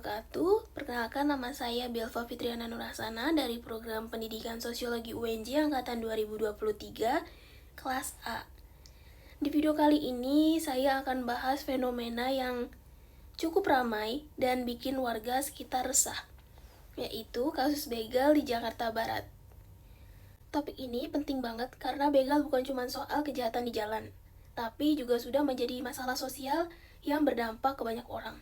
wabarakatuh. Perkenalkan, nama saya Belva Fitriana Nurahsana dari Program Pendidikan Sosiologi UNJ Angkatan 2023, kelas A. Di video kali ini, saya akan bahas fenomena yang cukup ramai dan bikin warga sekitar resah, yaitu kasus begal di Jakarta Barat. Topik ini penting banget karena begal bukan cuma soal kejahatan di jalan, tapi juga sudah menjadi masalah sosial yang berdampak ke banyak orang.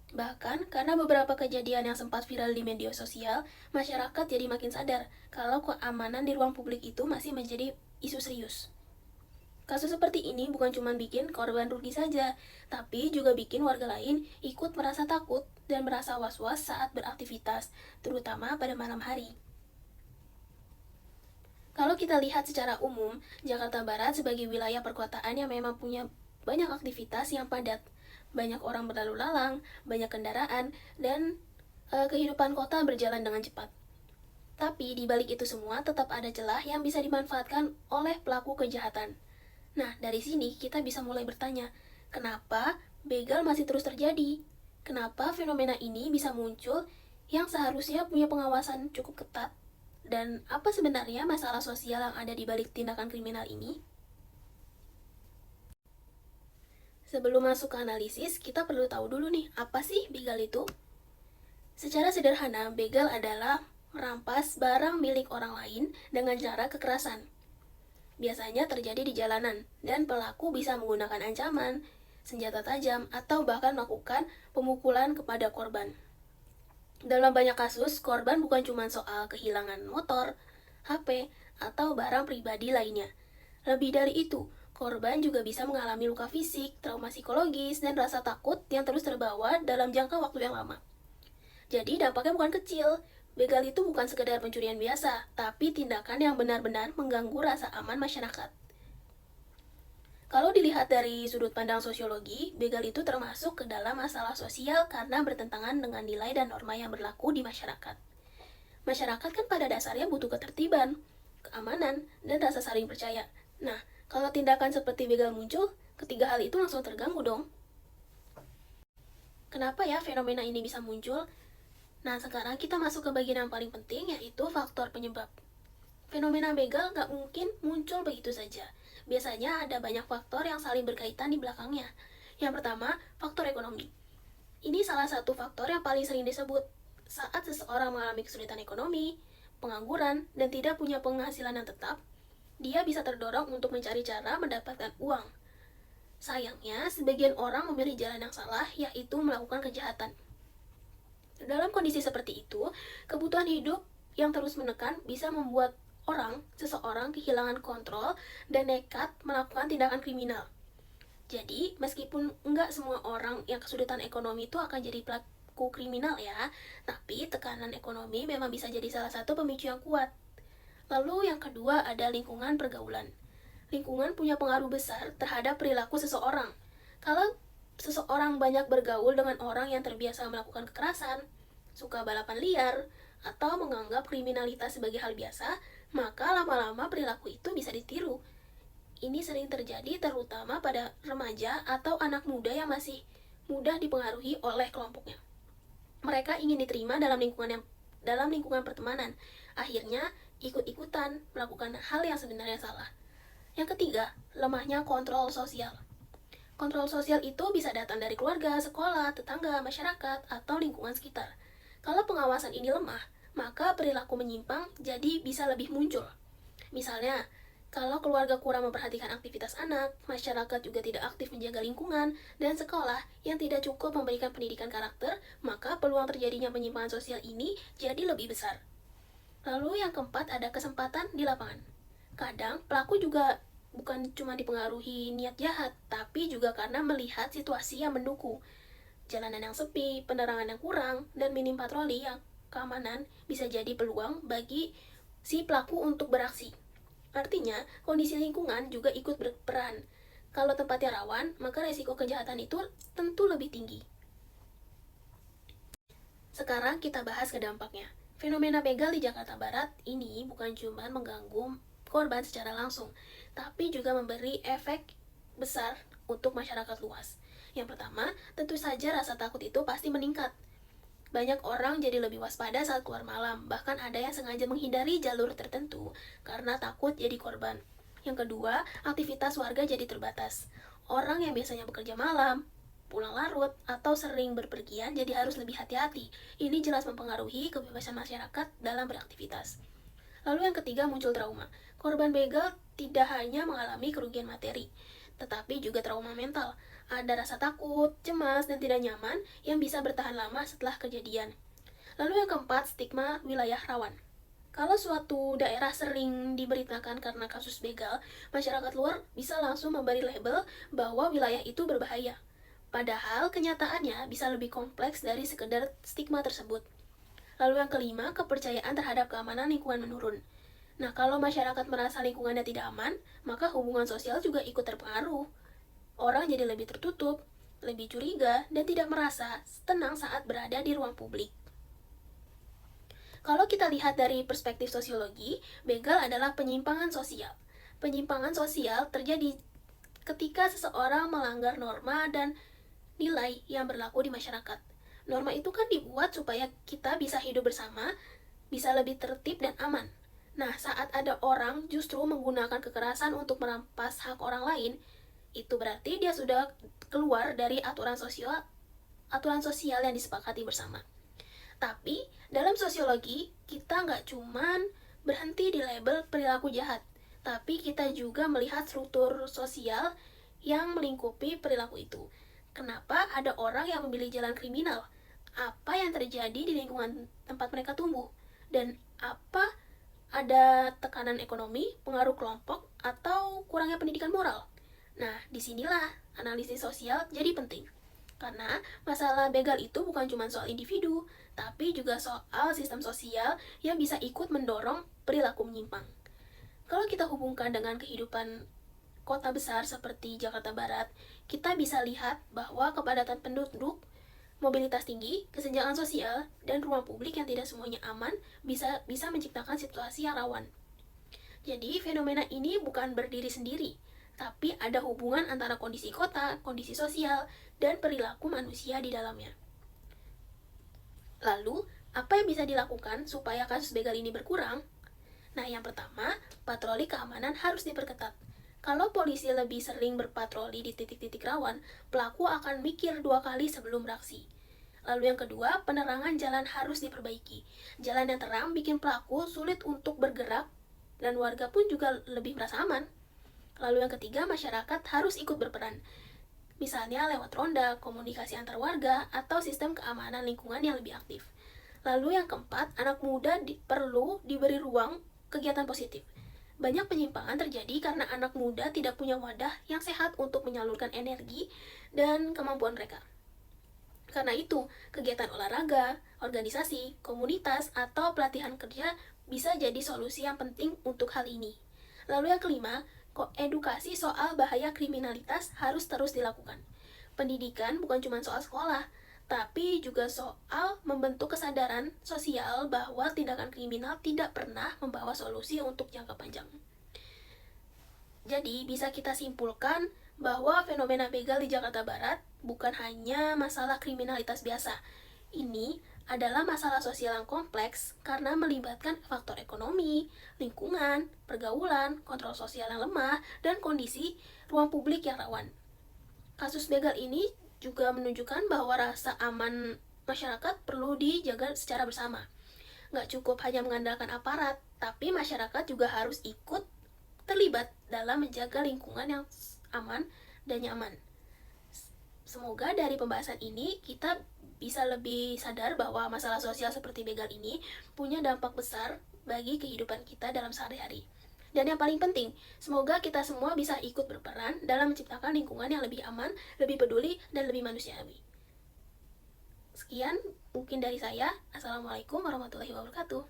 Bahkan, karena beberapa kejadian yang sempat viral di media sosial, masyarakat jadi makin sadar kalau keamanan di ruang publik itu masih menjadi isu serius. Kasus seperti ini bukan cuma bikin korban rugi saja, tapi juga bikin warga lain ikut merasa takut dan merasa was-was saat beraktivitas, terutama pada malam hari. Kalau kita lihat secara umum, Jakarta Barat sebagai wilayah perkotaan yang memang punya banyak aktivitas yang padat, banyak orang berlalu lalang, banyak kendaraan, dan kehidupan kota berjalan dengan cepat. Tapi di balik itu semua tetap ada celah yang bisa dimanfaatkan oleh pelaku kejahatan. Nah, dari sini kita bisa mulai bertanya, kenapa begal masih terus terjadi? Kenapa fenomena ini bisa muncul yang seharusnya punya pengawasan cukup ketat? Dan apa sebenarnya masalah sosial yang ada di balik tindakan kriminal ini? Sebelum masuk ke analisis, kita perlu tahu dulu nih, apa sih begal itu? Secara sederhana, begal adalah merampas barang milik orang lain dengan cara kekerasan. Biasanya terjadi di jalanan, dan pelaku bisa menggunakan ancaman, senjata tajam, atau bahkan melakukan pemukulan kepada korban. Dalam banyak kasus, korban bukan cuma soal kehilangan motor, HP, atau barang pribadi lainnya. Lebih dari itu, korban juga bisa mengalami luka fisik, trauma psikologis, dan rasa takut yang terus terbawa dalam jangka waktu yang lama. Jadi dampaknya bukan kecil. Begal itu bukan sekedar pencurian biasa, tapi tindakan yang benar-benar mengganggu rasa aman masyarakat. Kalau dilihat dari sudut pandang sosiologi, begal itu termasuk ke dalam masalah sosial karena bertentangan dengan nilai dan norma yang berlaku di masyarakat. Masyarakat kan pada dasarnya butuh ketertiban, keamanan, dan rasa saling percaya. Nah, kalau tindakan seperti begal muncul, ketiga hal itu langsung terganggu dong. Kenapa ya fenomena ini bisa muncul? Nah, sekarang kita masuk ke bagian yang paling penting, yaitu faktor penyebab. Fenomena begal nggak mungkin muncul begitu saja. Biasanya ada banyak faktor yang saling berkaitan di belakangnya. Yang pertama, faktor ekonomi. Ini salah satu faktor yang paling sering disebut. Saat seseorang mengalami kesulitan ekonomi, pengangguran, dan tidak punya penghasilan yang tetap, dia bisa terdorong untuk mencari cara mendapatkan uang. Sayangnya, sebagian orang memilih jalan yang salah, yaitu melakukan kejahatan. Dalam kondisi seperti itu, kebutuhan hidup yang terus menekan bisa membuat seseorang kehilangan kontrol dan nekat melakukan tindakan kriminal. Jadi, meskipun enggak semua orang yang kesulitan ekonomi itu akan jadi pelaku kriminal ya, tapi tekanan ekonomi memang bisa jadi salah satu pemicu yang kuat. Lalu yang kedua ada lingkungan pergaulan. Lingkungan punya pengaruh besar terhadap perilaku seseorang. Kalau seseorang banyak bergaul dengan orang yang terbiasa melakukan kekerasan, suka balapan liar, atau menganggap kriminalitas sebagai hal biasa, maka lama-lama perilaku itu bisa ditiru. Ini sering terjadi terutama pada remaja atau anak muda yang masih mudah dipengaruhi oleh kelompoknya. Mereka ingin diterima dalam lingkungan pertemanan. Akhirnya ikut-ikutan melakukan hal yang sebenarnya salah. Yang ketiga, lemahnya kontrol sosial. Kontrol sosial itu bisa datang dari keluarga, sekolah, tetangga, masyarakat, atau lingkungan sekitar. Kalau pengawasan ini lemah, maka perilaku menyimpang jadi bisa lebih muncul. Misalnya, kalau keluarga kurang memperhatikan aktivitas anak, masyarakat juga tidak aktif menjaga lingkungan, dan sekolah yang tidak cukup memberikan pendidikan karakter, maka peluang terjadinya penyimpangan sosial ini jadi lebih besar. Lalu yang keempat ada kesempatan di lapangan. Kadang pelaku juga bukan cuma dipengaruhi niat jahat, tapi juga karena melihat situasi yang mendukung. Jalanan yang sepi, penerangan yang kurang, dan minim patroli yang keamanan bisa jadi peluang bagi si pelaku untuk beraksi. Artinya, kondisi lingkungan juga ikut berperan. Kalau tempatnya rawan, maka resiko kejahatan itu tentu lebih tinggi. Sekarang kita bahas ke dampaknya. Fenomena begal di Jakarta Barat ini bukan cuma mengganggu korban secara langsung, tapi juga memberi efek besar untuk masyarakat luas. Yang pertama, tentu saja rasa takut itu pasti meningkat. Banyak orang jadi lebih waspada saat keluar malam, bahkan ada yang sengaja menghindari jalur tertentu karena takut jadi korban. Yang kedua, aktivitas warga jadi terbatas. Orang yang biasanya bekerja malam, pulang larut, atau sering berpergian jadi harus lebih hati-hati. Ini jelas mempengaruhi kebebasan masyarakat dalam beraktivitas. Lalu yang ketiga muncul trauma. Korban begal tidak hanya mengalami kerugian materi, tetapi juga trauma mental. Ada rasa takut, cemas, dan tidak nyaman yang bisa bertahan lama setelah kejadian. Lalu yang keempat, stigma wilayah rawan. Kalau suatu daerah sering diberitakan karena kasus begal, masyarakat luar bisa langsung memberi label bahwa wilayah itu berbahaya. Padahal kenyataannya bisa lebih kompleks dari sekedar stigma tersebut. Lalu yang kelima, kepercayaan terhadap keamanan lingkungan menurun. Nah, kalau masyarakat merasa lingkungannya tidak aman, maka hubungan sosial juga ikut terpengaruh. Orang jadi lebih tertutup, lebih curiga, dan tidak merasa tenang saat berada di ruang publik. Kalau kita lihat dari perspektif sosiologi, begal adalah penyimpangan sosial. Penyimpangan sosial terjadi ketika seseorang melanggar norma dan nilai yang berlaku di masyarakat. Norma itu kan dibuat supaya kita bisa hidup bersama, bisa lebih tertib dan aman. Nah, saat ada orang justru menggunakan kekerasan untuk merampas hak orang lain, itu berarti dia sudah keluar dari aturan sosial yang disepakati bersama. Tapi, dalam sosiologi, kita nggak cuman berhenti di label perilaku jahat, tapi kita juga melihat struktur sosial yang melingkupi perilaku itu. Kenapa ada orang yang memilih jalan kriminal? Apa yang terjadi di lingkungan tempat mereka tumbuh? Dan apa ada tekanan ekonomi, pengaruh kelompok, atau kurangnya pendidikan moral? Nah, disinilah analisis sosial jadi penting. Karena masalah begal itu bukan cuma soal individu, tapi juga soal sistem sosial yang bisa ikut mendorong perilaku menyimpang. Kalau kita hubungkan dengan kehidupan kota besar seperti Jakarta Barat, kita bisa lihat bahwa kepadatan penduduk, mobilitas tinggi, kesenjangan sosial, dan ruang publik yang tidak semuanya aman bisa menciptakan situasi yang rawan. Jadi, fenomena ini bukan berdiri sendiri, tapi ada hubungan antara kondisi kota, kondisi sosial, dan perilaku manusia di dalamnya. Lalu, apa yang bisa dilakukan supaya kasus begal ini berkurang? Nah, yang pertama, patroli keamanan harus diperketat. Kalau polisi lebih sering berpatroli di titik-titik rawan, pelaku akan mikir 2 kali sebelum beraksi. Lalu yang kedua, penerangan jalan harus diperbaiki. Jalan yang terang bikin pelaku sulit untuk bergerak, dan warga pun juga lebih merasa aman. Lalu yang ketiga, masyarakat harus ikut berperan. Misalnya lewat ronda, komunikasi antar warga, atau sistem keamanan lingkungan yang lebih aktif. Lalu yang keempat, anak muda perlu diberi ruang kegiatan positif. Banyak penyimpangan terjadi karena anak muda tidak punya wadah yang sehat untuk menyalurkan energi dan kemampuan mereka. Karena itu, kegiatan olahraga, organisasi, komunitas, atau pelatihan kerja bisa jadi solusi yang penting untuk hal ini. Lalu yang kelima, edukasi soal bahaya kriminalitas harus terus dilakukan. Pendidikan bukan cuma soal sekolah, tapi juga soal membentuk kesadaran sosial bahwa tindakan kriminal tidak pernah membawa solusi untuk jangka panjang. Jadi, bisa kita simpulkan bahwa fenomena begal di Jakarta Barat bukan hanya masalah kriminalitas biasa. Ini adalah masalah sosial yang kompleks karena melibatkan faktor ekonomi, lingkungan, pergaulan, kontrol sosial yang lemah, dan kondisi ruang publik yang rawan. Kasus begal ini juga menunjukkan bahwa rasa aman masyarakat perlu dijaga secara bersama. Nggak cukup hanya mengandalkan aparat, tapi masyarakat juga harus ikut terlibat dalam menjaga lingkungan yang aman dan nyaman. Semoga dari pembahasan ini kita bisa lebih sadar bahwa masalah sosial seperti begal ini punya dampak besar bagi kehidupan kita dalam sehari-hari. Dan yang paling penting, semoga kita semua bisa ikut berperan dalam menciptakan lingkungan yang lebih aman, lebih peduli, dan lebih manusiawi. Sekian mungkin dari saya. Assalamualaikum warahmatullahi wabarakatuh.